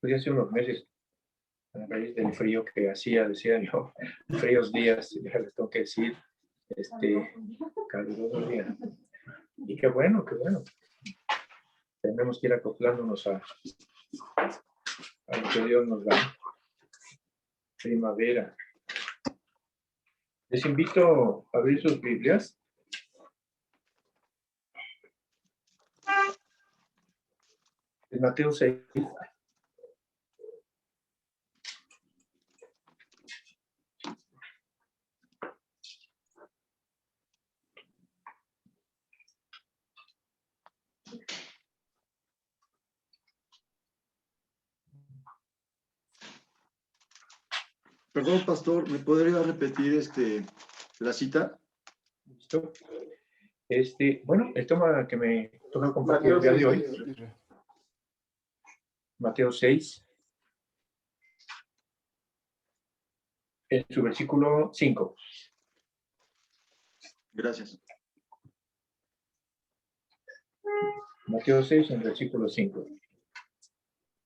pues hace unos meses, a raíz del frío que hacía, decía yo, fríos días, ya les tengo que decir, caluroso día. Y qué bueno, qué bueno. Tenemos que ir acoplándonos a lo que Dios nos da. Primavera. Les invito a abrir sus Biblias. En Mateo 6. Perdón, pastor, ¿me podría repetir la cita? ¿Listo? Bueno, el tema que me toca compartir el día de hoy, Mateo 6, en su versículo 5. Gracias. Mateo 6, en el versículo 5.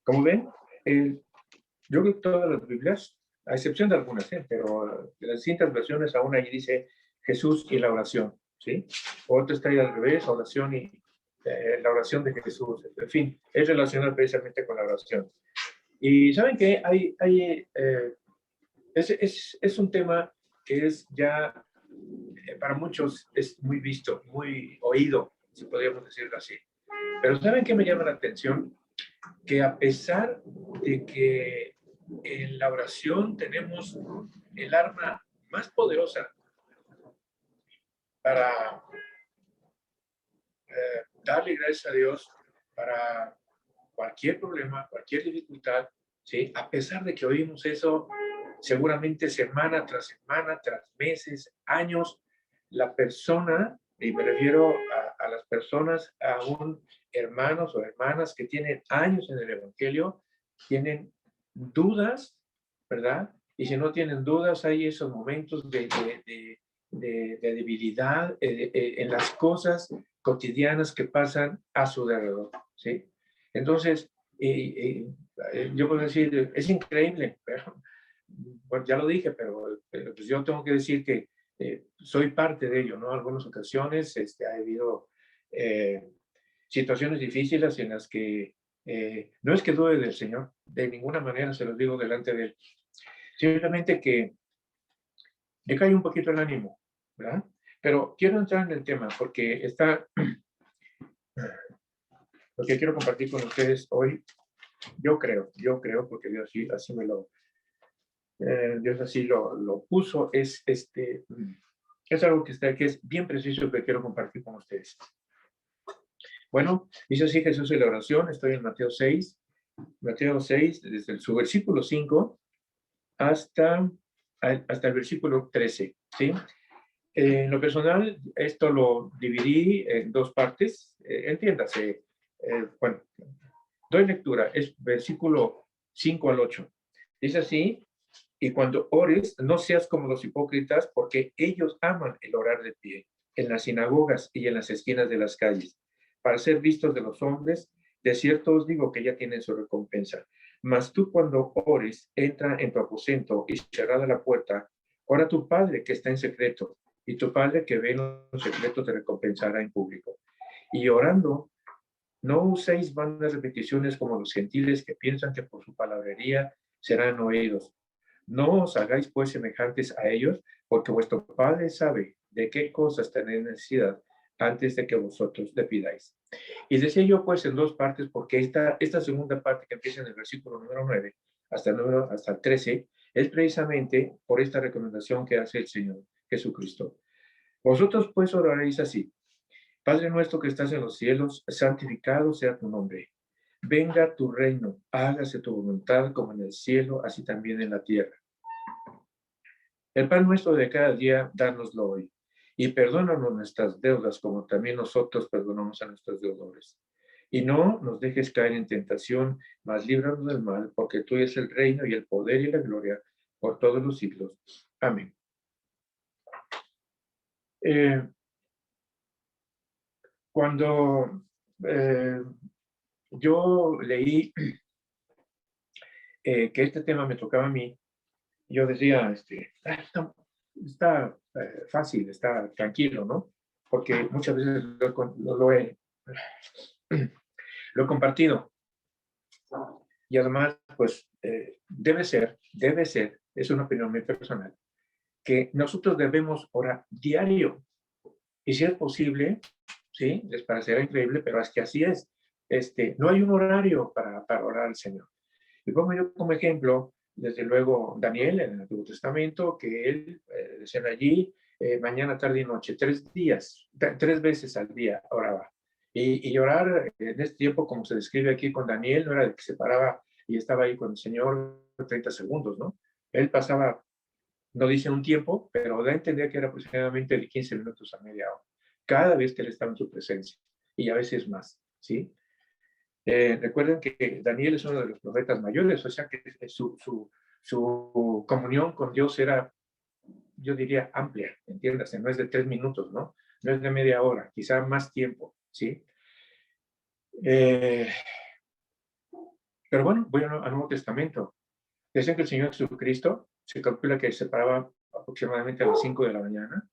Como ven, yo creo que todas las Biblias, a excepción de algunas, pero de las distintas versiones, aún ahí dice Jesús y la oración, ¿sí? Otro está ahí al revés, oración y la oración de Jesús. En fin, es relacionado precisamente con la oración. Y ¿saben qué? Es un tema que es ya, para muchos, es muy visto, muy oído, si podríamos decirlo así. Pero ¿saben qué me llama la atención? Que a pesar de que en la oración tenemos el arma más poderosa para darle gracias a Dios para cualquier problema, cualquier dificultad, ¿sí? A pesar de que oímos eso seguramente semana, tras meses, años, la persona, y me refiero a las personas, aún hermanos o hermanas que tienen años en el Evangelio, tienen dudas, ¿verdad? Y si no tienen dudas, hay esos momentos de debilidad en las cosas cotidianas que pasan a su alrededor, ¿sí? Entonces, yo puedo decir, es increíble, pero, bueno, ya lo dije, pero pues yo tengo que decir que soy parte de ello, ¿no? En algunas ocasiones ha habido situaciones difíciles en las que no es que dude del Señor, de ninguna manera se los digo delante de Él, simplemente que le cae un poquito el ánimo, ¿verdad? Pero quiero entrar en el tema porque lo que quiero compartir con ustedes hoy, yo creo, porque Dios así me lo, Dios así lo puso, es algo que es bien preciso que quiero compartir con ustedes. Bueno, dice así Jesús en la oración, estoy en Mateo 6, desde su versículo 5 hasta el versículo 13, ¿sí? En lo personal, esto lo dividí en dos partes, entiéndase, bueno, doy lectura, es versículo 5 al 8. Dice así, y cuando ores, no seas como los hipócritas, porque ellos aman el orar de pie, en las sinagogas y en las esquinas de las calles, para ser vistos de los hombres. De cierto os digo que ya tienen su recompensa. Mas tú cuando ores, entra en tu aposento y cerrada la puerta, ora a tu Padre que está en secreto, y tu Padre que ve en los secretos te recompensará en público. Y orando, no uséis vanas repeticiones como los gentiles que piensan que por su palabrería serán oídos. No os hagáis pues semejantes a ellos, porque vuestro Padre sabe de qué cosas tenéis necesidad antes de que vosotros le pidáis. Y decía yo pues en dos partes, porque esta segunda parte que empieza en el versículo número 9 hasta el 13, es precisamente por esta recomendación que hace el Señor Jesucristo. Vosotros pues oraréis así: Padre nuestro que estás en los cielos, santificado sea tu nombre. Venga tu reino, hágase tu voluntad como en el cielo, así también en la tierra. El pan nuestro de cada día, dánoslo hoy. Y perdónanos nuestras deudas como también nosotros perdonamos a nuestros deudores. Y no nos dejes caer en tentación, mas líbranos del mal, porque tuyo es el reino y el poder y la gloria por todos los siglos. Amén. Cuando yo leí que este tema me tocaba a mí, yo decía, está fácil, está tranquilo, ¿no? Porque muchas veces lo he compartido. Y además, pues, debe ser, es una opinión muy personal, que nosotros debemos orar diario. Y si es posible, sí, les parecerá increíble, pero es que así es. No hay un horario para orar al Señor. Y pongo yo como ejemplo, desde luego, Daniel en el Antiguo Testamento, que él, decían allí, mañana, tarde y noche, 3 días, 3 veces al día oraba. Y orar en este tiempo, como se describe aquí con Daniel, no era de que se paraba y estaba ahí con el Señor 30 segundos, ¿no? Él pasaba, no dice un tiempo, pero da a entender que era aproximadamente de 15 minutos a media hora, cada vez que él estaba en su presencia, y a veces más, ¿sí? Recuerden que Daniel es uno de los profetas mayores, o sea que su comunión con Dios era, yo diría, amplia, entiéndase, no es de 3 minutos, ¿no? No es de media hora, quizá más tiempo, ¿sí? Eh, pero bueno, voy al Nuevo Testamento. Dicen que el Señor Jesucristo se calcula que se paraba aproximadamente a las 5 de la mañana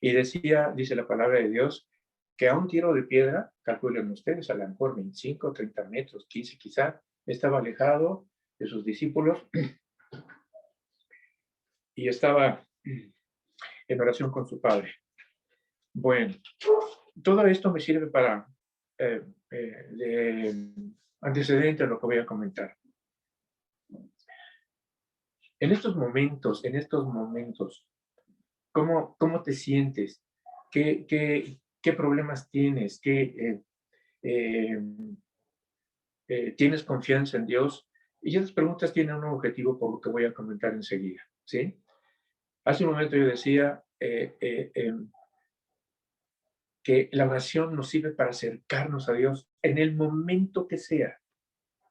y decía, dice la palabra de Dios, que a un tiro de piedra, calculen ustedes, a lo mejor 25, 30 metros, 15 quizá, estaba alejado de sus discípulos y estaba en oración con su Padre. Bueno, todo esto me sirve para de antecedente a lo que voy a comentar. En estos momentos, ¿cómo te sientes? ¿Qué problemas tienes? ¿Tienes confianza en Dios? Y esas preguntas tienen un objetivo por lo que voy a comentar enseguida, ¿sí? Hace un momento yo decía que la oración nos sirve para acercarnos a Dios en el momento que sea.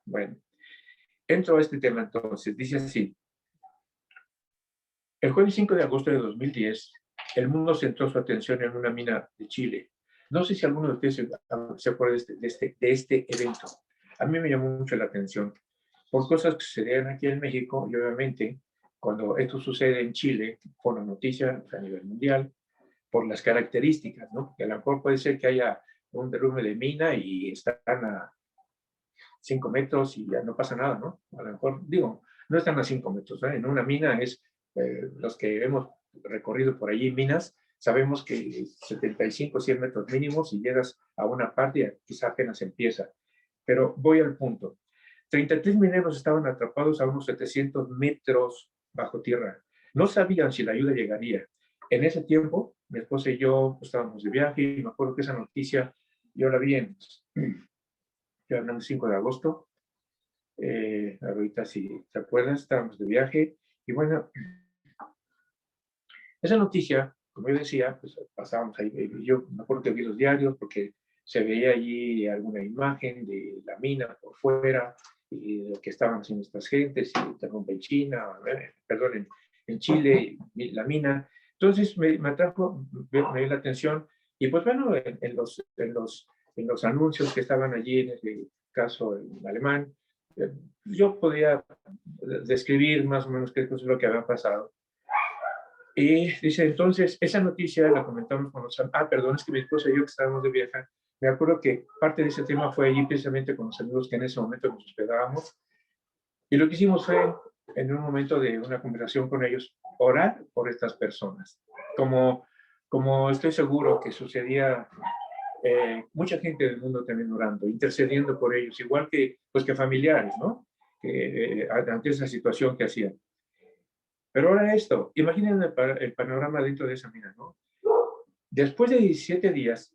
Bueno, entro a este tema entonces. Dice así: el jueves 5 de agosto de 2010, el mundo centró su atención en una mina de Chile. No sé si alguno de ustedes se acuerda de este evento. A mí me llamó mucho la atención por cosas que sucedían aquí en México y obviamente cuando esto sucede en Chile, fue una noticia a nivel mundial por las características, ¿no? Que a lo mejor puede ser que haya un derrumbe de mina y están a 5 metros y ya no pasa nada, ¿no? A lo mejor, digo, no están a 5 metros, ¿eh? En una mina es, los que hemos recorrido por allí minas, sabemos que 75, 100 metros mínimos y llegas a una parte y quizá apenas empieza. Pero voy al punto. 33 mineros estaban atrapados a unos 700 metros bajo tierra. No sabían si la ayuda llegaría. En ese tiempo, mi esposa y yo estábamos de viaje y me acuerdo que esa noticia yo la vi en, yo hablando el 5 de agosto, ahorita si te acuerdas, estábamos de viaje y bueno, esa noticia, como yo decía, pues pasábamos ahí, yo me acuerdo que vi los diarios porque se veía allí alguna imagen de la mina por fuera y de lo que estaban haciendo estas gentes, y interrumpe en China, perdón, en Chile, la mina. Entonces me atrajo, me dio la atención y pues bueno, en los anuncios que estaban allí, en este caso en alemán, yo podía describir más o menos qué es lo que había pasado. Y dice, entonces, esa noticia la comentamos con los... Ah, perdón, es que mi esposa y yo que estábamos de viaje, me acuerdo que parte de ese tema fue allí precisamente con los amigos que en ese momento nos hospedábamos. Y lo que hicimos fue, en un momento de una conversación con ellos, orar por estas personas. Como estoy seguro que sucedía, mucha gente del mundo también orando, intercediendo por ellos, igual que, pues, que familiares, ¿no? Ante esa situación que hacían. Pero ahora esto, imaginen el panorama dentro de esa mina, ¿no? Después de 17 días,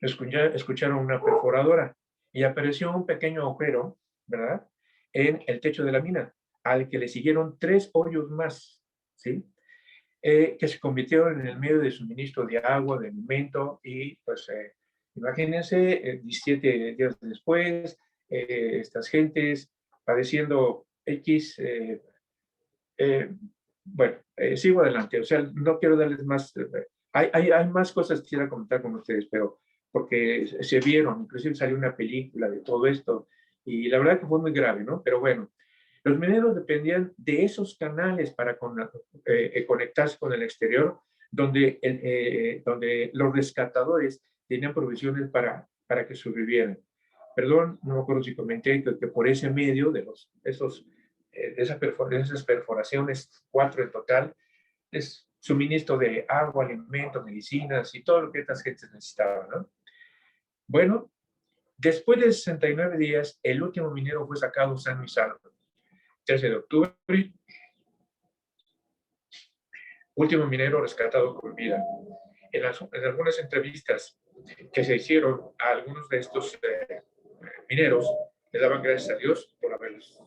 escucharon una perforadora y apareció un pequeño agujero, ¿verdad? En el techo de la mina, al que le siguieron 3 hoyos más, ¿sí? Que se convirtieron en el medio de suministro de agua, de alimento y, pues, imagínense, 17 días después, estas gentes padeciendo X bueno, sigo adelante. O sea, no quiero darles más. Hay más cosas que quisiera comentar con ustedes, pero porque se vieron, inclusive salió una película de todo esto, y la verdad que fue muy grave, ¿no? Pero bueno, Los mineros dependían de esos canales para conectarse con el exterior, donde los rescatadores tenían provisiones para que sobrevivieran. Perdón, no me acuerdo si comenté que por ese medio de esas perforaciones, 4 en total, es suministro de agua, alimentos, medicinas y todo lo que estas gentes necesitaban, ¿no? Bueno, después de 69 días, el último minero fue sacado sano y salvo. 13 de octubre, último minero rescatado con vida. En algunas entrevistas que se hicieron a algunos de estos mineros, le daban gracias a Dios por haberlos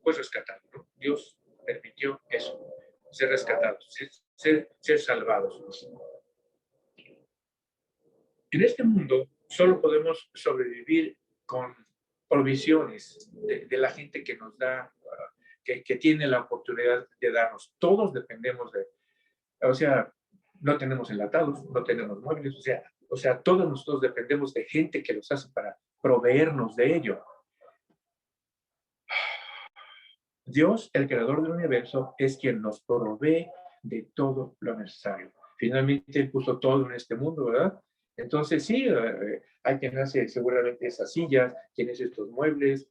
rescatado, ¿no? Dios permitió eso, ser rescatados, ser salvados. En este mundo solo podemos sobrevivir con provisiones de la gente que nos da, que tiene la oportunidad de darnos. Todos dependemos o sea, no tenemos enlatados, no tenemos muebles, o sea, todos nosotros dependemos de gente que los hace para proveernos de ello. Dios, el creador del universo, es quien nos provee de todo lo necesario. Finalmente, Él puso todo en este mundo, ¿verdad? Entonces, sí, hay quien hace seguramente esas sillas, quien hace estos muebles,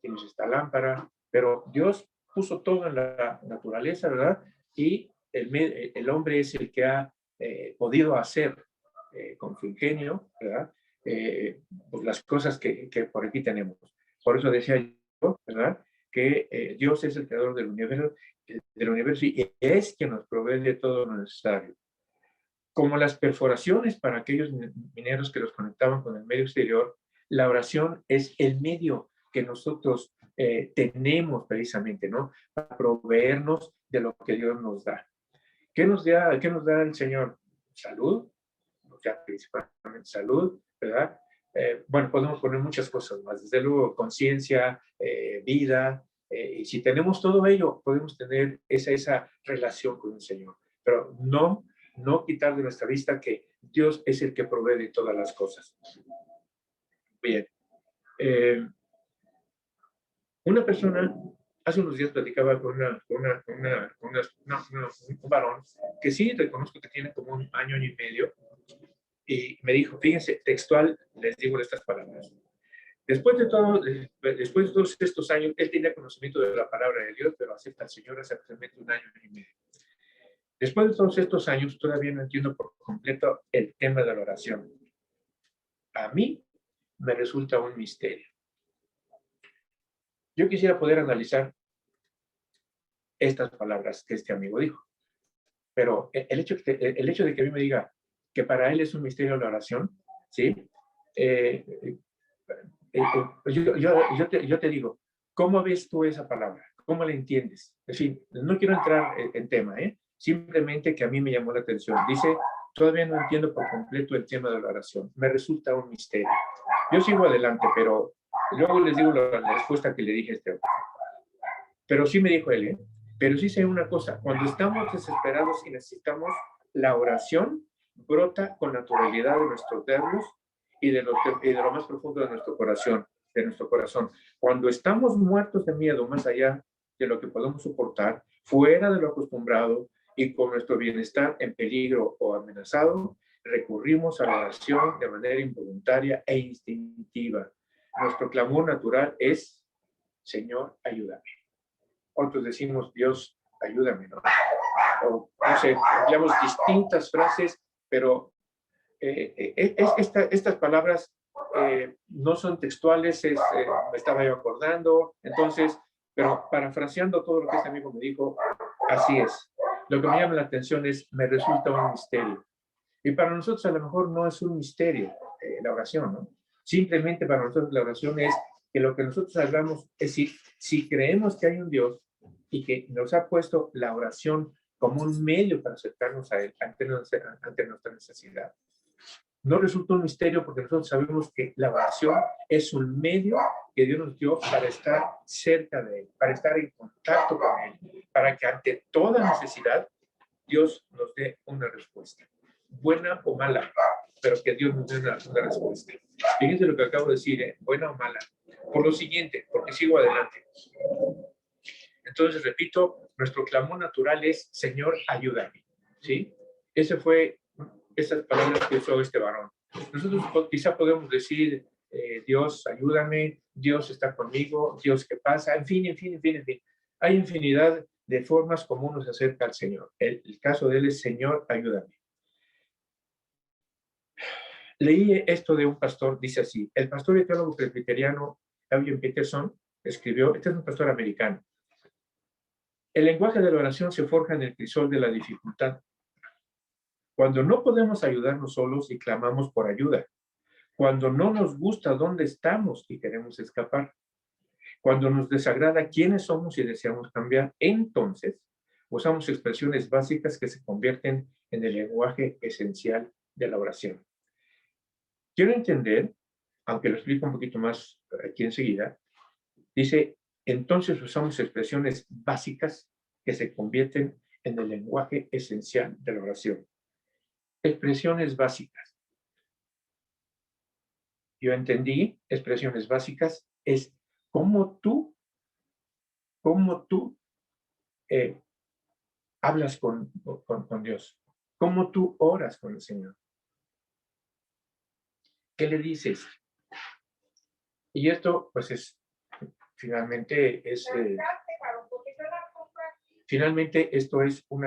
quien hace esta lámpara, pero Dios puso todo en la naturaleza, ¿verdad? Y el hombre es el que ha podido hacer con su ingenio, ¿verdad? Pues las cosas que por aquí tenemos. Por eso decía yo, ¿verdad? Que Dios es el creador del universo y es quien nos provee de todo lo necesario. Como las perforaciones para aquellos mineros que los conectaban con el medio exterior, la oración es el medio que nosotros tenemos precisamente, ¿no? Para proveernos de lo que Dios nos da. ¿Qué nos da el Señor? Salud, o sea, principalmente salud, ¿verdad? Bueno, podemos poner muchas cosas más, desde luego conciencia, vida, y si tenemos todo ello, podemos tener esa relación con el Señor, pero no quitar de nuestra vista que Dios es el que provee de todas las cosas. Bien. Una persona, hace unos días platicaba con un varón que sí reconozco que tiene como un año y medio, y me dijo, fíjense, textual, les digo estas palabras. Después de todos estos años, él tenía conocimiento de la palabra de Dios, pero acepta al Señor hace aproximadamente un año y medio. Después de todos estos años, todavía no entiendo por completo el tema de la oración. A mí me resulta un misterio. Yo quisiera poder analizar estas palabras que este amigo dijo, pero el hecho de que a mí me diga que para él es un misterio la oración, ¿sí? Yo te digo, ¿cómo ves tú esa palabra? ¿Cómo la entiendes? En fin, no quiero entrar en tema, simplemente que a mí me llamó la atención. Dice, todavía no entiendo por completo el tema de la oración. Me resulta un misterio. Yo sigo adelante, pero luego les digo la respuesta que le dije a este otro. Pero sí me dijo él, pero sí sé una cosa, cuando estamos desesperados y necesitamos la oración, brota con naturalidad de nuestros nervios y de lo más profundo de nuestro corazón. Cuando estamos muertos de miedo, más allá de lo que podemos soportar, fuera de lo acostumbrado y con nuestro bienestar en peligro o amenazado, recurrimos a la oración de manera involuntaria e instintiva. Nuestro clamor natural es, Señor, ayúdame. Otros decimos, Dios, ayúdame, ¿no? O, no sé, empleamos distintas frases, pero estas palabras no son textuales, me estaba yo acordando, entonces, pero parafraseando todo lo que este amigo me dijo, así es. Lo que me llama la atención es, me resulta un misterio. Y para nosotros a lo mejor no es un misterio la oración, ¿no? Simplemente para nosotros la oración es que lo que nosotros hablamos es si creemos que hay un Dios y que nos ha puesto la oración como un medio para acercarnos a Él ante nuestra necesidad. No resulta un misterio porque nosotros sabemos que la oración es un medio que Dios nos dio para estar cerca de Él, para estar en contacto con Él, para que ante toda necesidad Dios nos dé una respuesta, buena o mala, pero que Dios nos dé una respuesta. Fíjense lo que acabo de decir, buena o mala. Por lo siguiente, porque sigo adelante. Entonces, repito, nuestro clamor natural es, Señor, ayúdame, ¿sí? Esas palabras que usó este varón. Nosotros quizá podemos decir, Dios, ayúdame, Dios está conmigo, Dios, ¿qué pasa? En fin. Hay infinidad de formas como uno se acerca al Señor. El caso de él es, Señor, ayúdame. Leí esto de un pastor, dice así, el pastor y teólogo presbiteriano Eugene Peterson escribió, este es un pastor americano, el lenguaje de la oración se forja en el crisol de la dificultad. Cuando no podemos ayudarnos solos y clamamos por ayuda, cuando no nos gusta dónde estamos y queremos escapar, cuando nos desagrada quiénes somos y deseamos cambiar, entonces usamos expresiones básicas que se convierten en el lenguaje esencial de la oración. Quiero entender, aunque lo explico un poquito más aquí enseguida, dice, entonces usamos expresiones básicas que se convierten en el lenguaje esencial de la oración. Expresiones básicas. Yo entendí, expresiones básicas es cómo tú hablas con Dios, cómo tú oras con el Señor. ¿Qué le dices? Y esto, pues, finalmente esto es un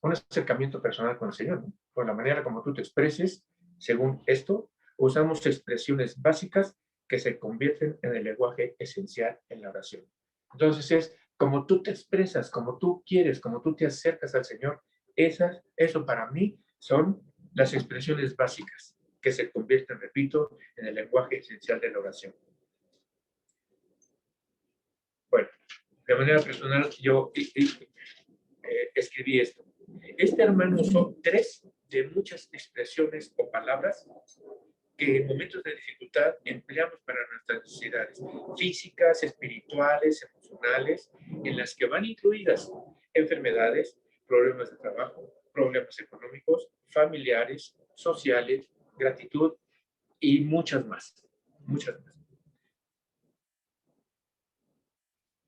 acercamiento personal con el Señor, ¿no? Por la manera como tú te expreses, según esto, usamos expresiones básicas que se convierten en el lenguaje esencial en la oración. Entonces es como tú te expresas, como tú quieres, como tú te acercas al Señor, eso para mí son las expresiones básicas que se convierten, repito, en el lenguaje esencial de la oración. Bueno, de manera personal, yo escribí esto. Este hermano son 3 de muchas expresiones o palabras que en momentos de dificultad empleamos para nuestras necesidades físicas, espirituales, emocionales, en las que van incluidas enfermedades, problemas de trabajo, problemas económicos, familiares, sociales, gratitud y muchas más.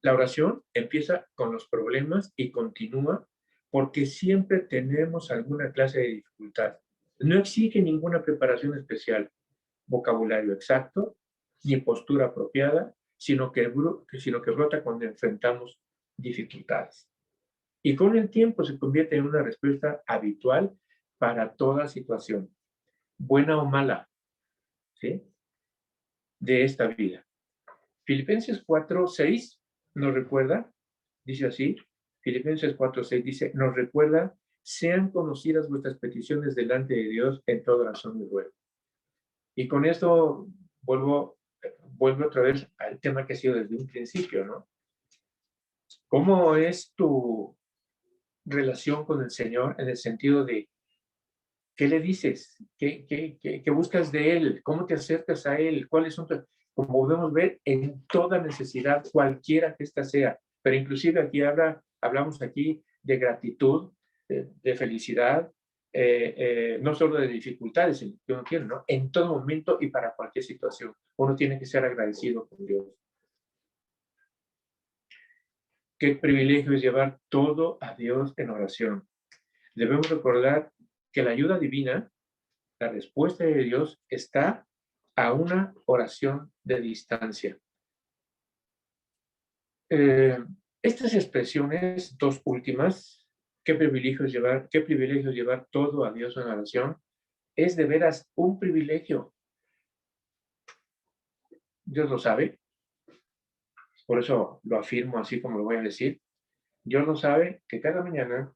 La oración empieza con los problemas y continúa porque siempre tenemos alguna clase de dificultad. No exige ninguna preparación especial, vocabulario exacto, ni postura apropiada, sino que brota cuando enfrentamos dificultades. Y con el tiempo se convierte en una respuesta habitual para toda situación, buena o mala, ¿sí?, de esta vida. Filipenses 4:6 nos recuerda, dice así, Filipenses 4:6 dice, nos recuerda, sean conocidas vuestras peticiones delante de Dios en toda oración y ruego. Y con esto vuelvo otra vez al tema que ha sido desde un principio, ¿no? ¿Cómo es tu relación con el Señor en el sentido de qué le dices? ¿Qué buscas de Él? ¿Cómo te acercas a Él? ¿Cuáles son como podemos ver, en toda necesidad, cualquiera que ésta sea? Pero inclusive aquí hablamos aquí de gratitud, de felicidad, no solo de dificultades que uno tiene, ¿no? En todo momento y para cualquier situación. Uno tiene que ser agradecido con Dios. Qué privilegio es llevar todo a Dios en oración. Debemos recordar que la ayuda divina, la respuesta de Dios, está a una oración de distancia. Estas expresiones, 2 últimas, qué privilegio es llevar todo a Dios en oración, es de veras un privilegio. Dios lo sabe, por eso lo afirmo así como lo voy a decir. Dios lo sabe que cada mañana,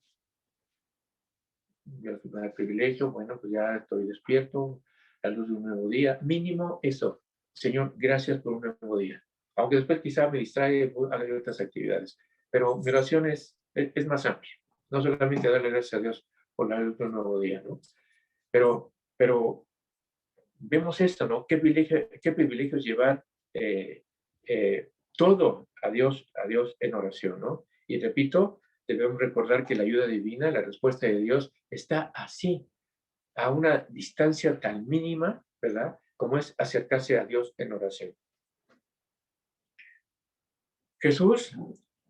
Dios me da el privilegio, bueno, pues ya estoy despierto, a la luz de un nuevo día, mínimo eso. Señor, gracias por un nuevo día. Aunque después quizá me distraiga, haga otras actividades. Pero mi oración es más amplia. No solamente darle gracias a Dios por la luz de un nuevo día, ¿no? Pero vemos esto, ¿no? Qué privilegio es llevar todo a Dios en oración, ¿no? Y repito, debemos recordar que la ayuda divina, la respuesta de Dios, está así, a una distancia tan mínima, ¿verdad?, como es acercarse a Dios en oración. Jesús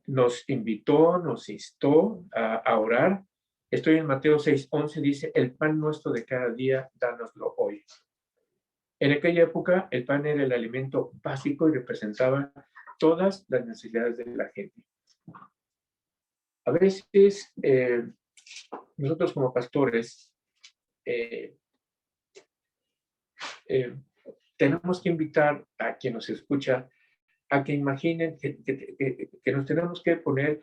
nos invitó, nos instó a orar. Estoy en Mateo 6:11, dice, el pan nuestro de cada día, dánoslo hoy. En aquella época, el pan era el alimento básico y representaba todas las necesidades de la gente. A veces, nosotros como pastores, tenemos que invitar a quien nos escucha a que imaginen que nos tenemos que poner,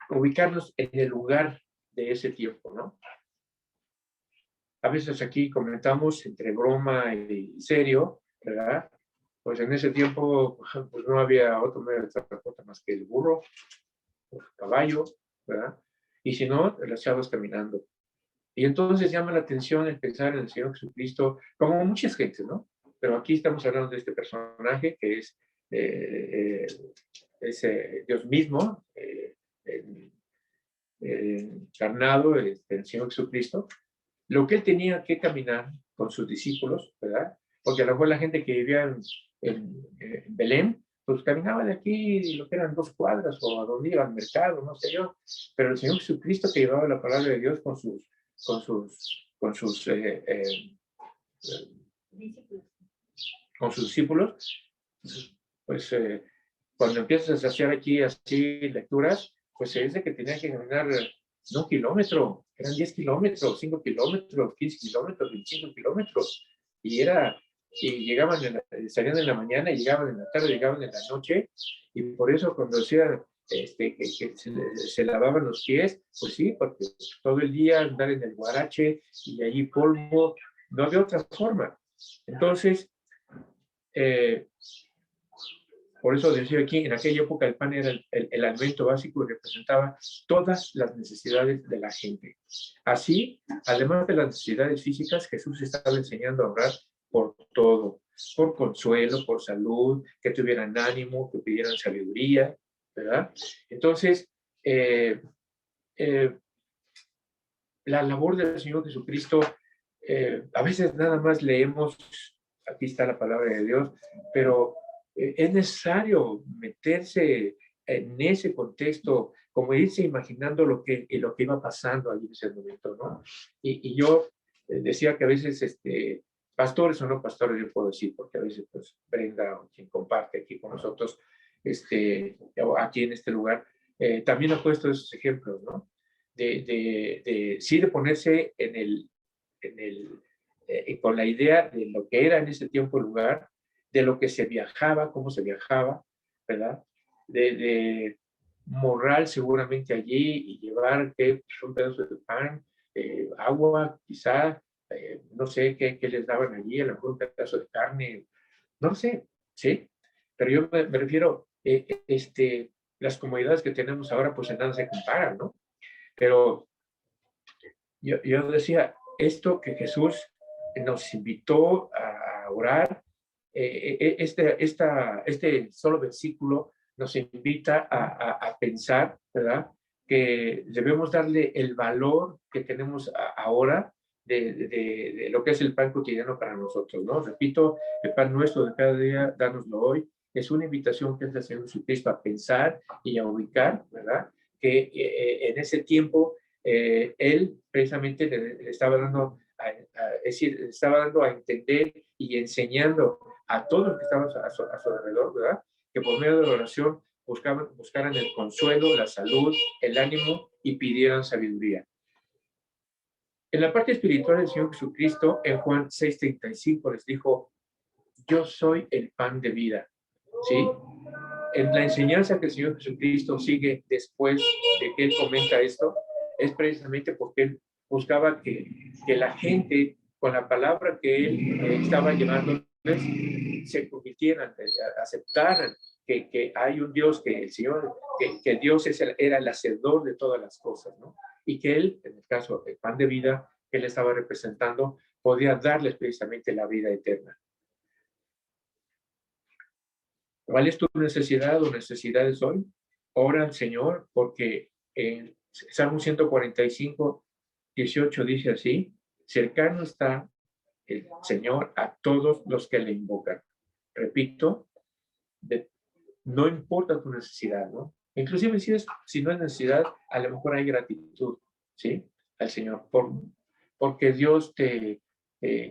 ubicarnos en el lugar de ese tiempo, ¿no? A veces aquí comentamos entre broma y serio, ¿verdad? Pues en ese tiempo pues no había otro medio de transporte más que el burro, el caballo, ¿verdad? Y si no, las chavas caminando. Y entonces llama la atención el pensar en el Señor Jesucristo, como muchas gentes, ¿no? Pero aquí estamos hablando de este personaje que es Dios mismo, encarnado, el Señor Jesucristo, lo que él tenía que caminar con sus discípulos, ¿verdad? Porque a lo mejor la gente que vivía en Belén, pues caminaba de aquí lo que eran 2 cuadras o a donde iba al mercado, no sé yo. Pero el Señor Jesucristo que llevaba la palabra de Dios con sus discípulos, pues cuando empiezas a hacer aquí así lecturas, pues se dice que tenía que caminar no 1 kilómetro, eran 10 kilómetros, 5 kilómetros, 15 kilómetros, 25 kilómetros. Y llegaban, salían en la mañana, y llegaban en la tarde, llegaban en la noche, y por eso cuando decía que se lavaban los pies, pues sí, porque todo el día andar en el guarache y allí polvo, no había otra forma. Entonces, por eso decía aquí, en aquella época el pan era el alimento básico y representaba todas las necesidades de la gente. Así, además de las necesidades físicas, Jesús estaba enseñando a orar por todo, por consuelo, por salud, que tuvieran ánimo, que pidieran sabiduría, ¿verdad? Entonces, la labor del Señor Jesucristo, a veces nada más leemos, aquí está la palabra de Dios, pero es necesario meterse en ese contexto, como irse imaginando lo que iba pasando allí en ese momento, ¿no? Y yo decía que a veces, pastores o no pastores, yo puedo decir, porque a veces, pues, Brenda, o quien comparte aquí con nosotros, aquí en este lugar, también ha puesto esos ejemplos, ¿no? Sí, de ponerse con la idea de lo que era en ese tiempo el lugar, de lo que se viajaba, cómo se viajaba, ¿verdad? De morral seguramente allí y llevar un pedazo de pan, agua, quizá, no sé qué les daban allí, a lo mejor un pedazo de carne, no sé, ¿sí? Pero yo me refiero, las comodidades que tenemos ahora, pues en nada se comparan, ¿no? Pero yo decía, esto que Jesús nos invitó a orar, este solo versículo nos invita a pensar, ¿verdad? Que debemos darle el valor que tenemos ahora de lo que es el pan cotidiano para nosotros, ¿no? Repito, el pan nuestro de cada día, dánoslo hoy. Es una invitación que es el Señor Jesucristo a pensar y a ubicar, ¿verdad? Que en ese tiempo él precisamente le estaba dando es decir, estaba dando a entender y enseñando a todos los que estaban a su alrededor, ¿verdad? Que por medio de la oración buscaran el consuelo, la salud, el ánimo y pidieran sabiduría. En la parte espiritual del Señor Jesucristo, en Juan 6:35 les dijo, yo soy el pan de vida, ¿sí? En la enseñanza que el Señor Jesucristo sigue después de que Él comenta esto, es precisamente porque Él buscaba que la gente, con la palabra que Él estaba llevándoles, se convirtieran, aceptaran que hay un Dios, que el Señor, que Dios era el hacedor de todas las cosas, ¿no? Y que Él, en el caso del pan de vida que Él estaba representando, podía darles precisamente la vida eterna. ¿Cuál es tu necesidad o necesidades hoy? Ora al Señor, porque en Salmo 145, 18 dice así, cercano está el Señor a todos los que le invocan. Repito, no importa tu necesidad, ¿no? Inclusive si no es necesidad, a lo mejor hay gratitud, ¿sí? Al Señor, porque Dios te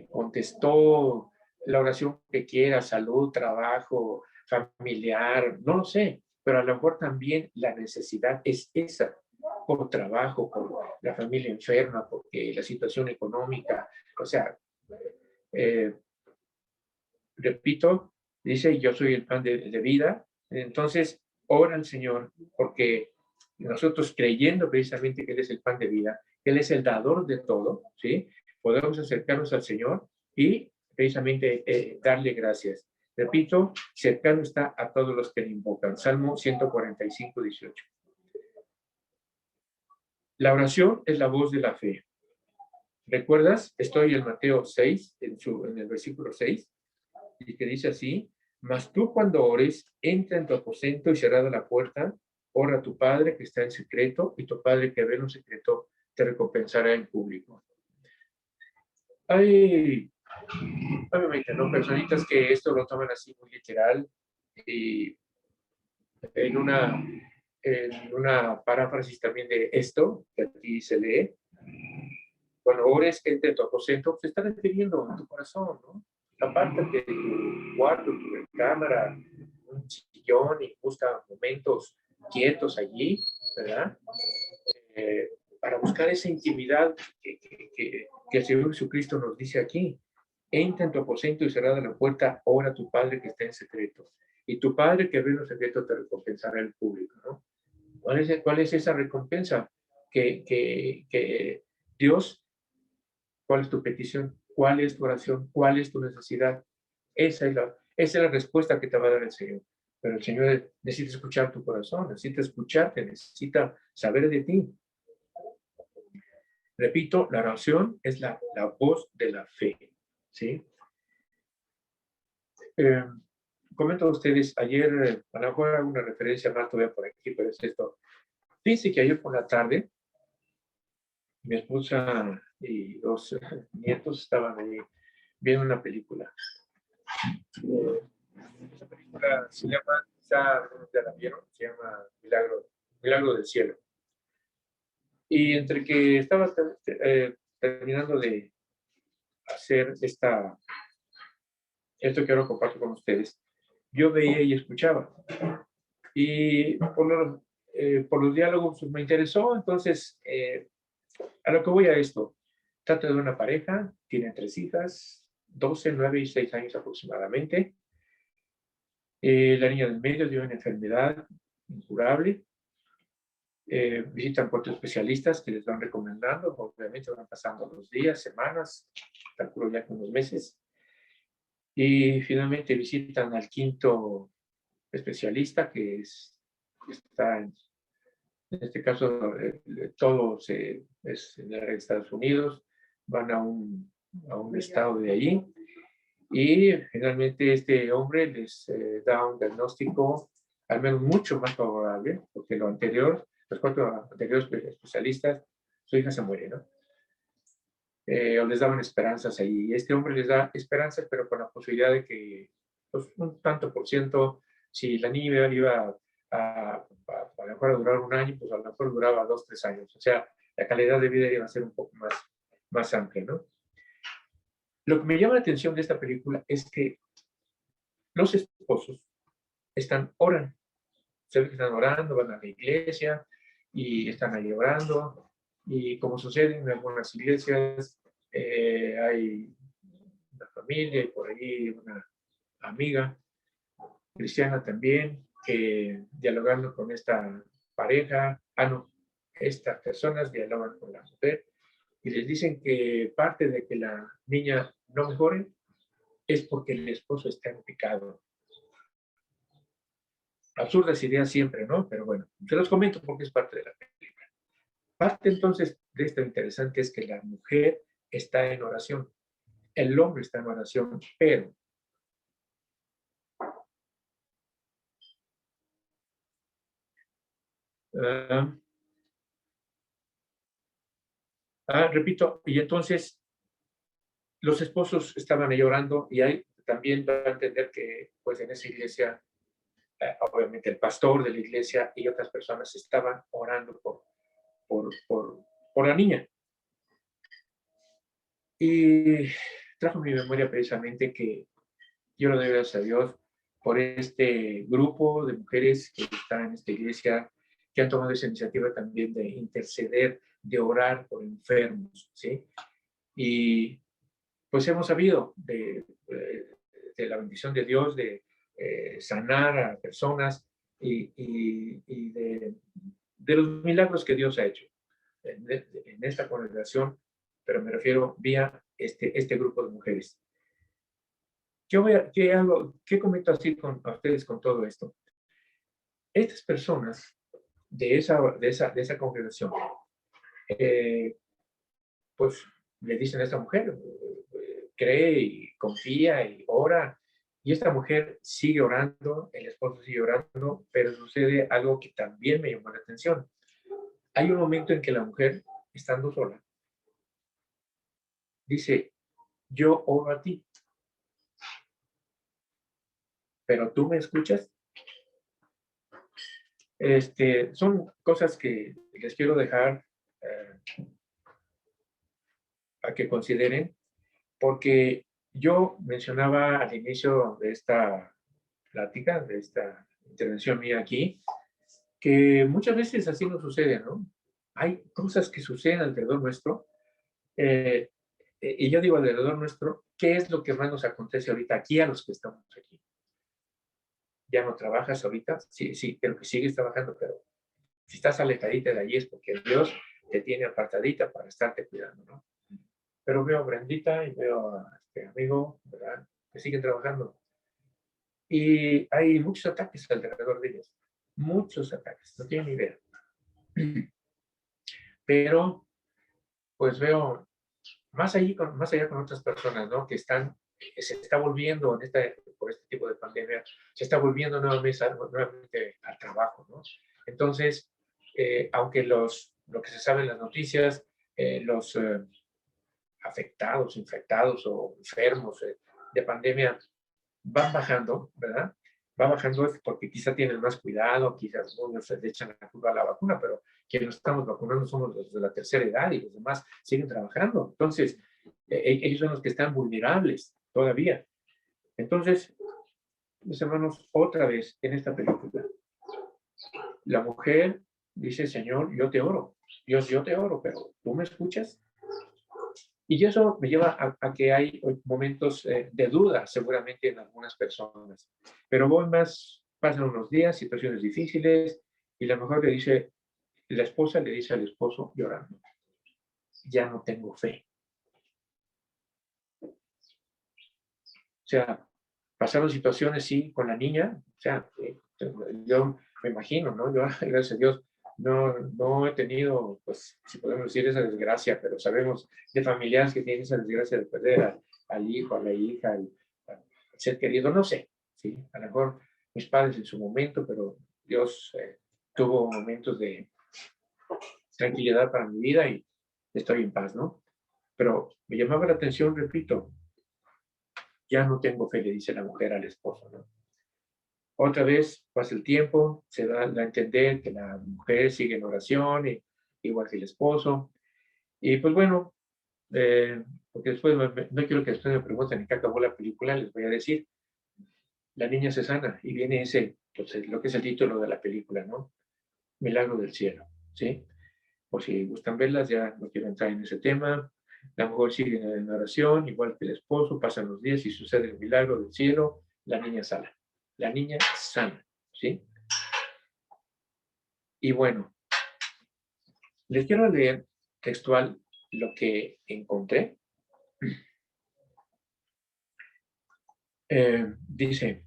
contestó la oración que quieras, salud, trabajo, familiar, no lo sé, pero a lo mejor también la necesidad es esa, por trabajo, por la familia enferma, porque la situación económica, o sea, eh, repito, dice, yo soy el pan de vida. Entonces, ora al Señor, porque nosotros creyendo precisamente que Él es el pan de vida, Él es el dador de todo, ¿sí? Podemos acercarnos al Señor y precisamente darle gracias. Repito, cercano está a todos los que le invocan. Salmo 145, 18. La oración es la voz de la fe. ¿Recuerdas? Estoy en Mateo 6, en el versículo 6. Y que dice así, mas tú cuando ores, entra en tu aposento y cerrada la puerta, ora a tu Padre que está en secreto, y tu Padre que ve en secreto te recompensará en público. Hay, obviamente, ¿no? Personitas que esto lo toman así muy literal, y en una paráfrasis también de esto, que aquí se lee, cuando ores, entra en tu aposento, se está refiriendo a tu corazón, ¿no? Apártate de tu cuarto, tu recámara, un sillón y busca momentos quietos allí, ¿verdad? Para buscar esa intimidad que el Señor Jesucristo nos dice aquí. Entra en tu aposento y cerrada la puerta, ora a tu Padre que está en secreto. Y tu Padre que ve en secreto te recompensará en público, ¿no? ¿Cuál es esa recompensa? Que Dios, ¿cuál es tu petición? ¿Cuál es tu oración? ¿Cuál es tu necesidad? Esa es la respuesta que te va a dar el Señor. Pero el Señor necesita escuchar tu corazón, necesita escucharte, necesita saber de ti. Repito, la oración es la voz de la fe, ¿sí? Comento a ustedes, ayer, a lo mejor hago una referencia más todavía por aquí, pero es esto. Fíjense que ayer por la tarde, mi esposa y dos nietos estaban ahí viendo una película. Esa película se llama, ya la vieron, se llama Milagro del Cielo. Y entre que estaba terminando de hacer esto que ahora comparto con ustedes, yo veía y escuchaba. Y por los diálogos pues, me interesó, entonces a lo que voy a esto, trata de una pareja, tiene 3 hijas, 12, 9 y 6 años aproximadamente. La niña del medio tiene una enfermedad incurable. Visitan 4 especialistas que les van recomendando, obviamente van pasando los días, semanas, calculo ya con unos meses. Y finalmente visitan al 5º especialista, que está en este caso, todo es en Estados Unidos, van a un estado de allí y finalmente este hombre les da un diagnóstico al menos mucho más favorable, porque los 4 anteriores especialistas, su hija se muere, ¿no? O les daban esperanzas ahí. Y este hombre les da esperanzas, pero con la posibilidad de que pues, un tanto por ciento, si la niña iba a lo mejor a durar 1 año, pues a lo mejor duraba 2, 3 años. O sea, la calidad de vida iba a ser un poco más amplia, ¿no? Lo que me llama la atención de esta película es que los esposos oran. Se ve que están orando, van a la iglesia y están ahí orando. Y como sucede en algunas iglesias, hay una familia y por ahí una amiga cristiana también, que dialogando con esta pareja, estas personas dialogan con la mujer y les dicen que parte de que la niña no mejore es porque el esposo está en pecado. Absurdas ideas siempre, ¿no? Pero bueno, se los comento porque es parte de la película. Parte entonces de esto interesante es que la mujer está en oración, el hombre está en oración, pero repito, y entonces los esposos estaban ahí orando y ahí también va a entender que pues en esa iglesia obviamente el pastor de la iglesia y otras personas estaban orando por la niña. Y trajo a mi memoria precisamente que yo le doy gracias a Dios por este grupo de mujeres que están en esta iglesia, que han tomado esa iniciativa también de interceder, de orar por enfermos, ¿sí? Y pues hemos sabido de la bendición de Dios, de sanar a personas y de los milagros que Dios ha hecho en esta congregación, pero me refiero vía este grupo de mujeres. ¿Qué comento así a ustedes con todo esto? Estas personas de esa congregación, pues le dicen a esta mujer, cree y confía y ora, y esta mujer sigue orando, el esposo sigue orando, pero sucede algo que también me llamó la atención. Hay un momento en que la mujer, estando sola, dice, yo oro a ti, pero tú me escuchas. Son cosas que les quiero dejar a que consideren, porque yo mencionaba al inicio de esta plática, de esta intervención mía aquí, que muchas veces así nos sucede, ¿no? Hay cosas que suceden alrededor nuestro, y yo digo alrededor nuestro, ¿qué es lo que más nos acontece ahorita aquí a los que estamos aquí? ¿Ya no trabajas ahorita? Sí, sí, pero que sigues trabajando, pero si estás alejadita de allí es porque Dios te tiene apartadita para estarte cuidando, ¿no? Pero veo a Brendita y veo a este amigo, ¿verdad? Que siguen trabajando. Y hay muchos ataques alrededor de ellos. Muchos ataques, no tienen ni idea. Pero, pues veo más allá con otras personas, ¿no? Que se está volviendo por este tipo de pandemia, se está volviendo nuevamente al trabajo, ¿no? Entonces, aunque lo que se sabe en las noticias, los afectados, infectados o enfermos de pandemia van bajando, ¿verdad? Va bajando porque quizá tienen más cuidado, quizás algunos se le echan la culpa a la vacuna, pero quienes nos estamos vacunando somos los de la tercera edad y los demás siguen trabajando. Entonces, ellos son los que están vulnerables todavía. Entonces, mis hermanos, otra vez en esta película, la mujer dice, Señor, yo te oro. Dios, yo te oro, pero ¿tú me escuchas? Y eso me lleva a que hay momentos de duda seguramente en algunas personas. Pero pasan unos días, situaciones difíciles, y la mujer la esposa le dice al esposo llorando, ya no tengo fe. O sea, pasaron situaciones, sí, con la niña, o sea, yo me imagino, ¿no? Yo, gracias a Dios, no he tenido, pues, si podemos decir esa desgracia, pero sabemos de familiares que tienen esa desgracia de perder al hijo, a la hija, al ser querido, no sé, ¿sí? A lo mejor mis padres en su momento, pero Dios tuvo momentos de tranquilidad para mi vida y estoy en paz, ¿no? Pero me llamaba la atención, repito, ya no tengo fe, le dice la mujer al esposo, ¿no? Otra vez pasa el tiempo, se da a entender que la mujer sigue en oración, igual que el esposo. Y pues bueno, porque después no quiero que después me pregunten en qué acabó la película, les voy a decir, la niña se sana y viene pues, lo que es el título de la película, ¿no? Milagro del cielo, ¿sí? Por si gustan verlas, ya no quiero entrar en ese tema. La mujer sigue en oración, igual que el esposo, pasan los días y sucede el milagro del cielo, la niña sana. La niña sana, ¿sí? Y bueno, les quiero leer textual lo que encontré. Dice,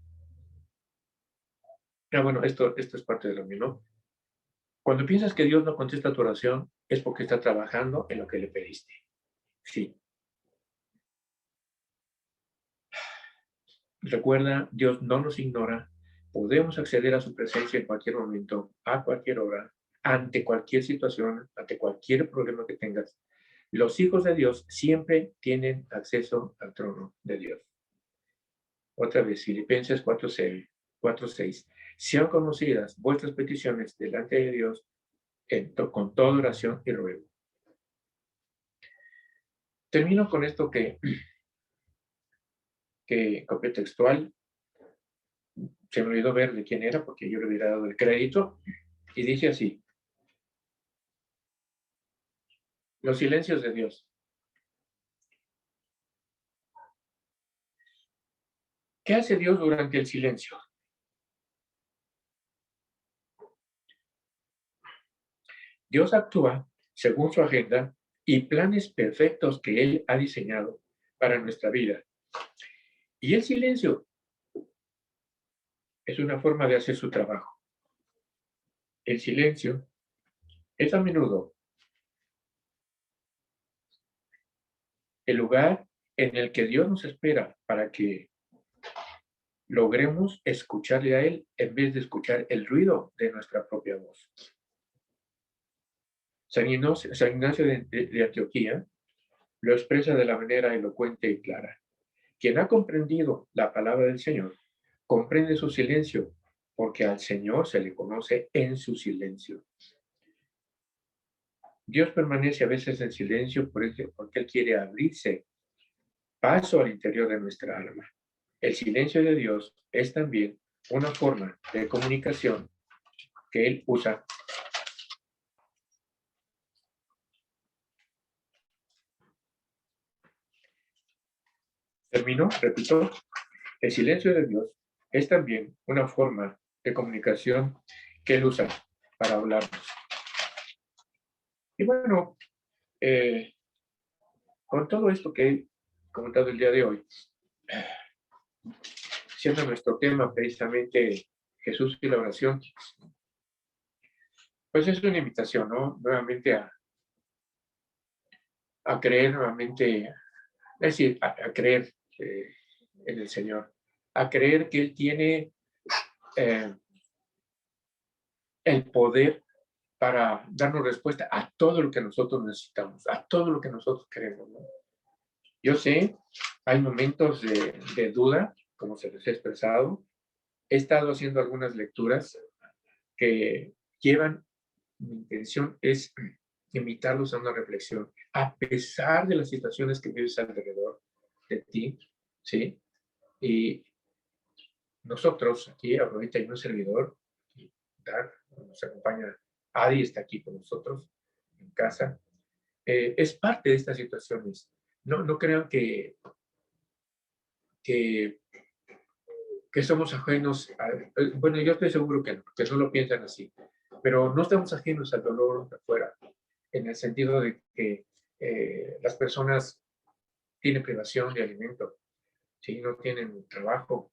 bueno, esto es parte de lo mío, ¿no? Cuando piensas que Dios no contesta tu oración, es porque está trabajando en lo que le pediste. Sí. Recuerda, Dios no nos ignora. Podemos acceder a su presencia en cualquier momento, a cualquier hora, ante cualquier situación, ante cualquier problema que tengas. Los hijos de Dios siempre tienen acceso al trono de Dios. Otra vez, Filipenses 4:6. sean conocidas vuestras peticiones delante de Dios con toda oración y ruego. Termino con esto que copié textual. Se me olvidó ver de quién era porque yo le hubiera dado el crédito. Y dice así: los silencios de Dios. ¿Qué hace Dios durante el silencio? Dios actúa según su agenda y planes perfectos que Él ha diseñado para nuestra vida. Y el silencio es una forma de hacer su trabajo. El silencio es a menudo el lugar en el que Dios nos espera para que logremos escucharle a Él en vez de escuchar el ruido de nuestra propia voz. San Ignacio de Antioquía lo expresa de la manera elocuente y clara. Quien ha comprendido la palabra del Señor, comprende su silencio, porque al Señor se le conoce en su silencio. Dios permanece a veces en silencio porque Él quiere abrirse paso al interior de nuestra alma. El silencio de Dios es también una forma de comunicación que Él usa. Termino, repito, el silencio de Dios es también una forma de comunicación que Él usa para hablarnos. Y bueno, con todo esto que he comentado el día de hoy, siendo nuestro tema precisamente Jesús y la oración, pues es una invitación, ¿no? Nuevamente a creer nuevamente, es decir, a creer en el Señor, a creer que Él tiene el poder para darnos respuesta a todo lo que nosotros necesitamos, a todo lo que nosotros queremos, ¿no? Yo sé, hay momentos de duda, como se les ha expresado. He estado haciendo algunas lecturas que llevan, mi intención es invitarlos a una reflexión, a pesar de las situaciones que vives alrededor de ti, ¿sí? Y nosotros aquí, ahorita hay un servidor, y nos acompaña Adi, está aquí con nosotros en casa. Es parte de estas situaciones. No crean que somos ajenos bueno, yo estoy seguro que no lo piensan así, pero no estamos ajenos al dolor de afuera, en el sentido de que las personas tienen privación de alimento, ¿sí? No tienen trabajo.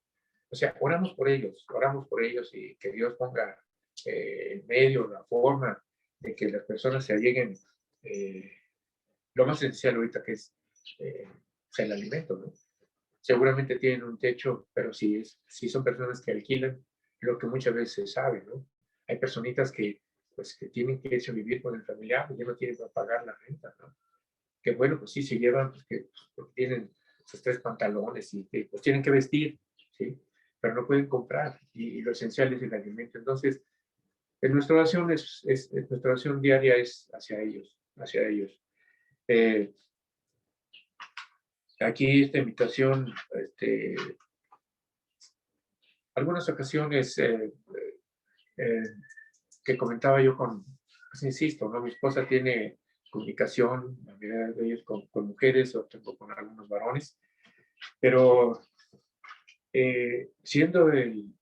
O sea, oramos por ellos y que Dios ponga en medio la forma de que las personas se alleguen lo más esencial ahorita, que es el alimento, ¿no? Seguramente tienen un techo, pero si son personas que alquilan, lo que muchas veces se sabe, ¿no? Hay personitas que, pues, que tienen que irse a vivir con el familiar, y ya no tienen para pagar la renta, ¿no? Que bueno, pues sí, se llevan, porque tienen sus 3 pantalones y pues tienen que vestir, ¿sí? Pero no pueden comprar y lo esencial es el alimento. Entonces, nuestra oración nuestra oración diaria es hacia ellos, hacia ellos. Aquí esta invitación, algunas ocasiones que comentaba yo pues insisto, ¿no? Mi esposa tiene comunicación, la mayoría de ellos con mujeres, o tengo con algunos varones, pero siendo el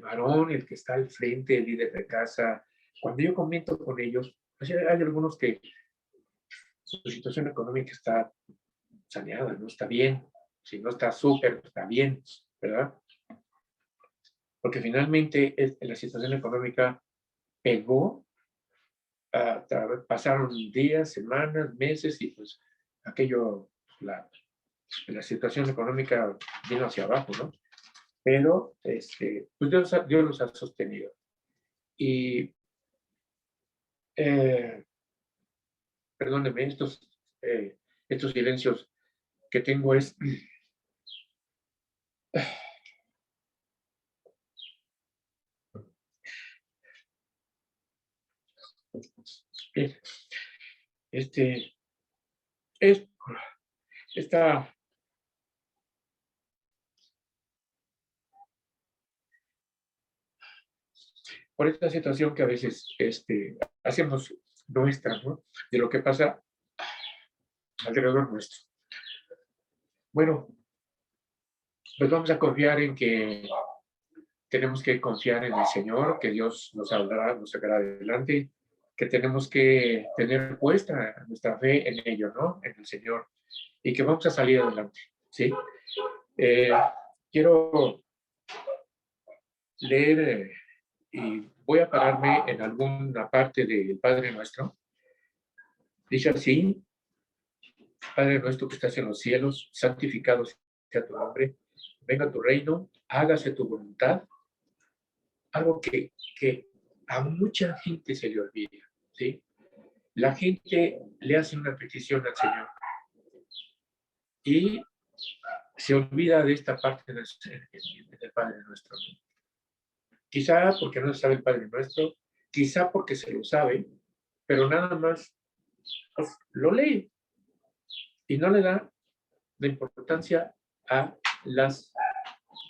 varón el que está al frente, el líder de casa, cuando yo comento con ellos, pues hay algunos que su situación económica está saneada, no está bien, si no está súper, está bien, ¿verdad? Porque finalmente la situación económica pegó, pasaron días, semanas, meses y pues aquello, la situación económica vino hacia abajo, ¿no? Pero pues Dios los ha sostenido. Y perdónenme, estos silencios que tengo es Bien, es, esta, por esta situación que a veces hacemos nuestra, ¿no? De lo que pasa alrededor nuestro. Bueno, pues vamos a confiar en que tenemos que confiar en el Señor, que Dios nos saldrá, nos sacará adelante, que tenemos que tener puesta nuestra fe en ello, ¿no? En el Señor, y que vamos a salir adelante, ¿sí? Eh, quiero leer y voy a pararme en alguna parte del Padre Nuestro. Dice así: Padre nuestro que estás en los cielos, santificado sea tu nombre, venga tu reino, hágase tu voluntad. Algo que a mucha gente se le olvida, ¿sí? La gente le hace una petición al Señor y se olvida de esta parte del Padre Nuestro. Quizá porque no sabe el Padre Nuestro, quizá porque se lo sabe, pero nada más pues, lo lee y no le da la importancia a las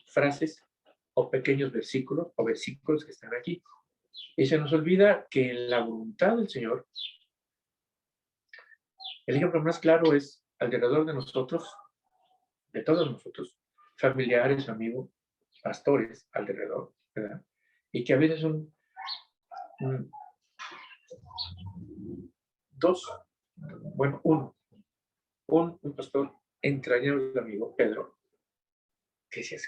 frases o pequeños versículos o versículos que están aquí. Y se nos olvida que la voluntad del Señor, el ejemplo más claro es alrededor de nosotros, de todos nosotros, familiares, amigos, pastores alrededor, ¿verdad? Y que a veces son dos, bueno, un pastor entrañable amigo, Pedro, que se hace,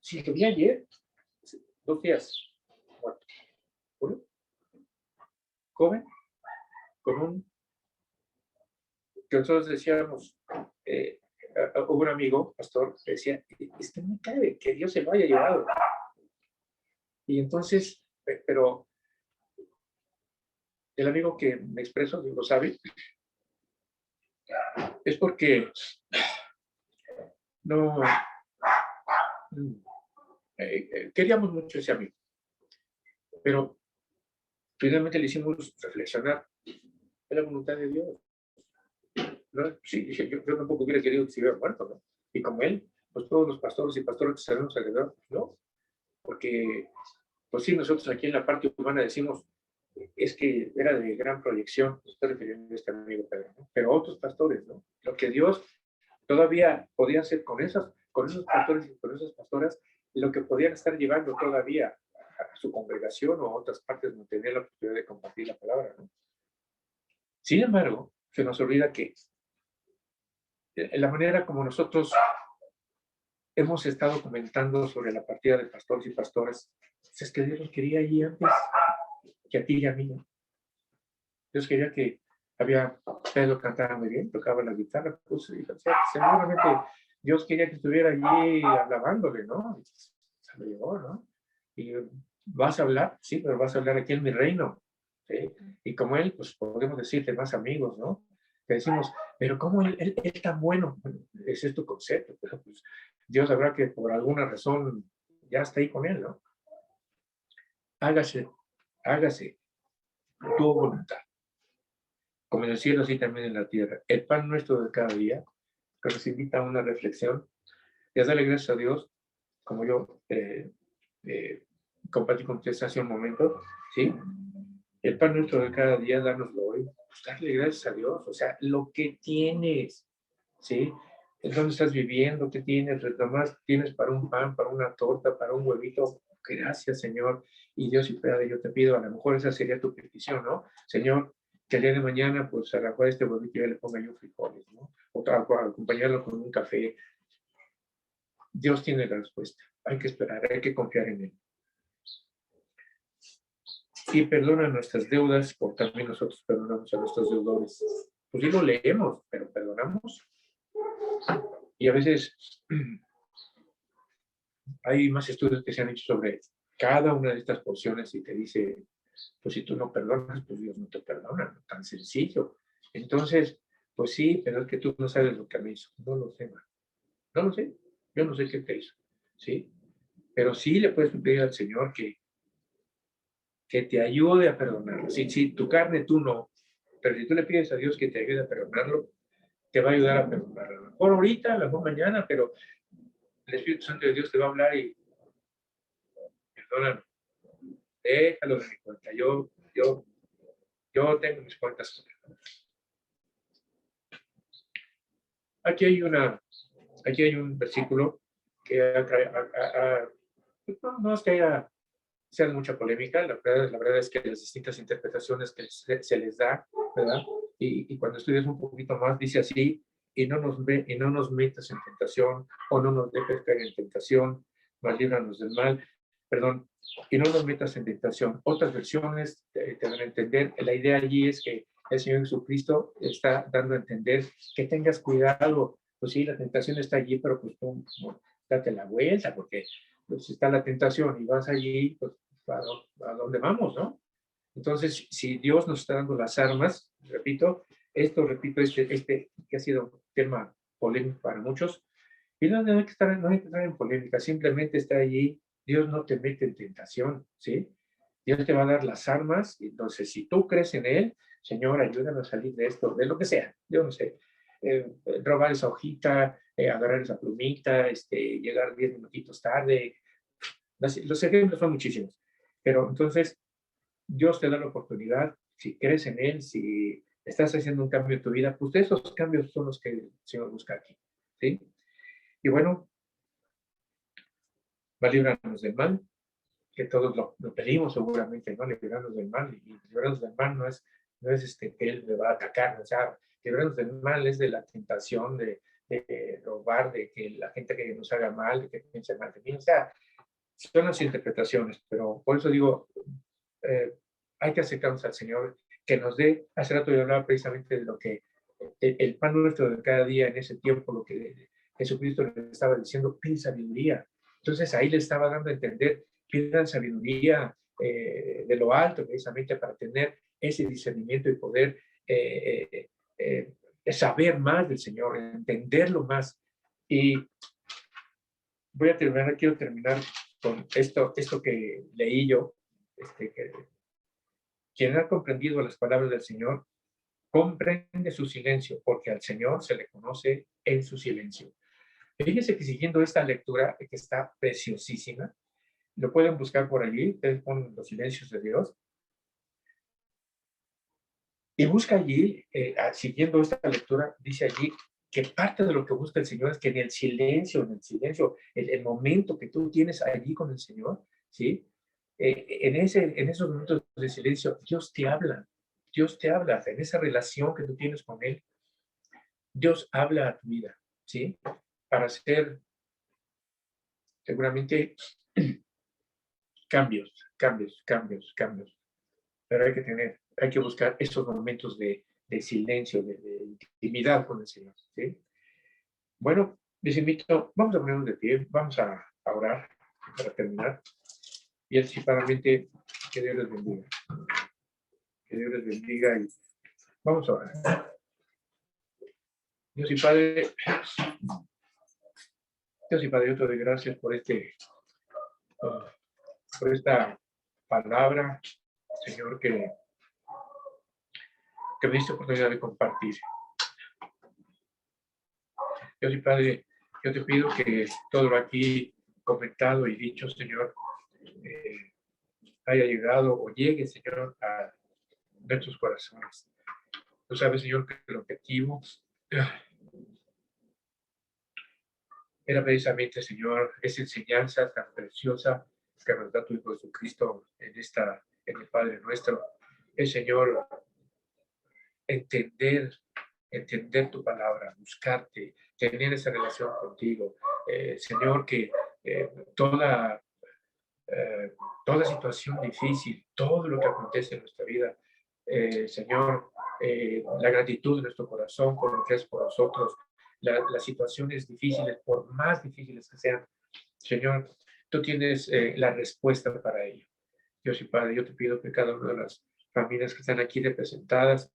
si lo vi ayer, 2 días, muerto. Uno, joven, con que nosotros decíamos, hubo un amigo, pastor, que decía, es que me cae, que Dios se lo haya llevado. Y entonces, pero el amigo que me expreso, Dios lo sabe, es porque no queríamos mucho a ese amigo, pero finalmente le hicimos reflexionar en la voluntad de Dios, ¿no? Sí, dije, yo tampoco hubiera querido que se hubiera muerto, ¿no? Y como él, pues todos los pastores y pastoras que sabemos alrededor, ¿no? Porque, pues sí, nosotros aquí en la parte humana decimos, es que era de gran proyección, estoy refiriendo a este amigo Pedro, ¿no? Pero otros pastores, ¿no? Lo que Dios todavía podía hacer con esos pastores y con esas pastoras, lo que podían estar llevando todavía a su congregación o a otras partes donde tener la oportunidad de compartir la palabra, ¿no? Sin embargo, se nos olvida que la manera como nosotros hemos estado comentando sobre la partida de pastores y pastoras, pues es que Dios los quería allí antes que a ti y a mí, ¿no? Dios quería que Pedro cantaba muy bien, tocaba la guitarra, pues, y, o sea, seguramente Dios quería que estuviera allí alabándole, ¿no? Se lo llevó, ¿no? Y vas a hablar, sí, pero vas a hablar aquí en mi reino, ¿sí? Y como él, pues podemos decirte más amigos, ¿no? Que decimos, pero ¿cómo él es tan bueno? Bueno, ese es tu concepto, pero pues Dios sabrá que por alguna razón ya está ahí con él, ¿no? Hágase, hágase tu voluntad, como en el cielo, así también en la tierra. El pan nuestro de cada día, que nos invita a una reflexión y a darle gracias a Dios, como yo eh, compartí con ustedes hace un momento, ¿sí? El pan nuestro de cada día, dárnoslo hoy, pues darle gracias a Dios, o sea, lo que tienes, ¿sí? ¿En dónde estás viviendo? ¿Qué tienes? Nomás tienes para un pan, para una torta, para un huevito. Gracias, Señor. Y Dios y Padre, yo te pido, a lo mejor esa sería tu petición, ¿no? Señor, que el día de mañana, pues a la cual este huevito ya le ponga yo frijoles, ¿no? O acompañarlo con un café. Dios tiene la respuesta. Hay que esperar, hay que confiar en Él. Y perdona nuestras deudas, porque también nosotros perdonamos a nuestros deudores. Pues sí lo leemos, pero perdonamos. Y a veces hay más estudios que se han hecho sobre cada una de estas porciones y te dice, pues si tú no perdonas, pues Dios no te perdona, tan sencillo. Entonces, pues sí, pero es que tú no sabes lo que me hizo. No lo sé, man. No lo sé. Yo no sé qué te hizo, ¿sí? Pero sí le puedes pedir al Señor que que te ayude a perdonarlo. Si tu carne tú no, pero si tú le pides a Dios que te ayude a perdonarlo, te va a ayudar a perdonarlo. A lo mejor ahorita, a lo mejor mañana, pero el Espíritu Santo de Dios te va a hablar y perdónalo, déjalo de mi cuenta. Yo tengo mis cuentas. Aquí hay un versículo que no es que sea de mucha polémica, la verdad es que las distintas interpretaciones que se les da, ¿verdad? Y cuando estudias un poquito más, dice así, y no nos metas en tentación, o no nos dejes caer en tentación, mas líbranos del mal, perdón, y no nos metas en tentación. Otras versiones te van a entender, la idea allí es que el Señor Jesucristo está dando a entender que tengas cuidado, pues sí, la tentación está allí, pero pues tú, date la vuelta, porque pues está la tentación y vas allí, pues a dónde vamos, ¿no? Entonces, si Dios nos está dando las armas, repito, este que ha sido un tema polémico para muchos, y no hay que estar en polémica, simplemente está allí, Dios no te mete en tentación, ¿sí? Dios te va a dar las armas, y entonces si tú crees en Él, Señor, ayúdame a salir de esto, de lo que sea, yo no sé, robar esa hojita, agarrar esa plumita, llegar 10 minutitos tarde, los ejemplos son muchísimos, pero entonces Dios te da la oportunidad, si crees en Él, si estás haciendo un cambio en tu vida, pues esos cambios son los que el Señor busca aquí, ¿sí? Y bueno, va a librarnos del mal, que todos lo pedimos seguramente, ¿no? Librarnos del mal, y librarnos del mal no es que Él me va a atacar, o sea, librarnos del mal es de la tentación de robar, de que la gente que nos haga mal, de que piense mal de mí, o sea, son las interpretaciones, pero por eso digo, eh, hay que acercarnos al Señor, que nos dé, hace rato yo hablaba precisamente de lo que el pan nuestro de cada día en ese tiempo, lo que Jesucristo le estaba diciendo, pide sabiduría. Entonces ahí le estaba dando a entender, pidan sabiduría de lo alto, precisamente para tener ese discernimiento y poder saber más del Señor, entenderlo más. Y quiero terminar con esto que leí yo, que quien ha comprendido las palabras del Señor, comprende su silencio, porque al Señor se le conoce en su silencio. Fíjense que siguiendo esta lectura, que está preciosísima, lo pueden buscar por allí, ustedes ponen los silencios de Dios, y busca allí, siguiendo esta lectura, dice allí que parte de lo que busca el Señor es que en el silencio, el momento que tú tienes allí con el Señor, ¿sí? En esos momentos de silencio, Dios te habla, en esa relación que tú tienes con Él, Dios habla a tu vida, ¿sí? Para hacer seguramente cambios. Pero hay que buscar esos momentos de silencio, de intimidad con el Señor, ¿sí? Bueno, les invito, vamos a ponernos de pie, vamos a orar para terminar y anticipadamente que Dios les bendiga. Que Dios les bendiga y vamos a orar. Dios y Padre, yo te doy gracias por esta palabra, Señor, que me diste oportunidad de compartir. Dios y Padre, yo te pido que todo lo aquí comentado y dicho, Señor, haya llegado o llegue, Señor, a nuestros corazones. Tú sabes, Señor, que el objetivo era precisamente, Señor, esa enseñanza tan preciosa que nos da tu Hijo Jesucristo en el Padre nuestro. El Señor, entender tu palabra, buscarte, tener esa relación contigo. Señor, que eh, toda, toda situación difícil, todo lo que acontece en nuestra vida, Señor, la gratitud de nuestro corazón por lo que es por nosotros, las situaciones difíciles, por más difíciles que sean, Señor, tú tienes la respuesta para ello. Dios y Padre, yo te pido que cada una de las familias que están aquí representadas,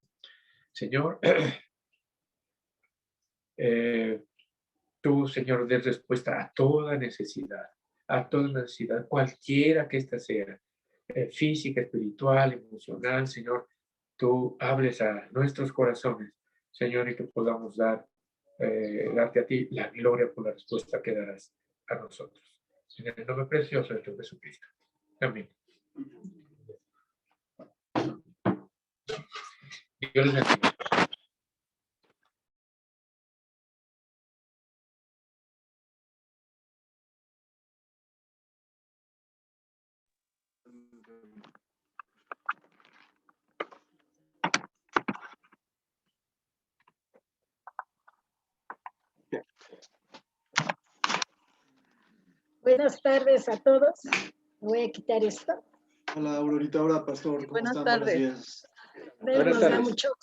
Señor, tú, Señor, des respuesta a toda necesidad, cualquiera que ésta sea. física, espiritual, emocional, Señor, tú hables a nuestros corazones, Señor, y que podamos darte a ti la gloria por la respuesta que darás a nosotros. En el nombre precioso de tu Jesucristo. Amén. Dios les bendiga. Buenas tardes a todos. Voy a quitar esto. Hola, Aurorita, hola, pastor. ¿Cómo Buenas están? tardes. Buenos días. Nos da tardes. mucho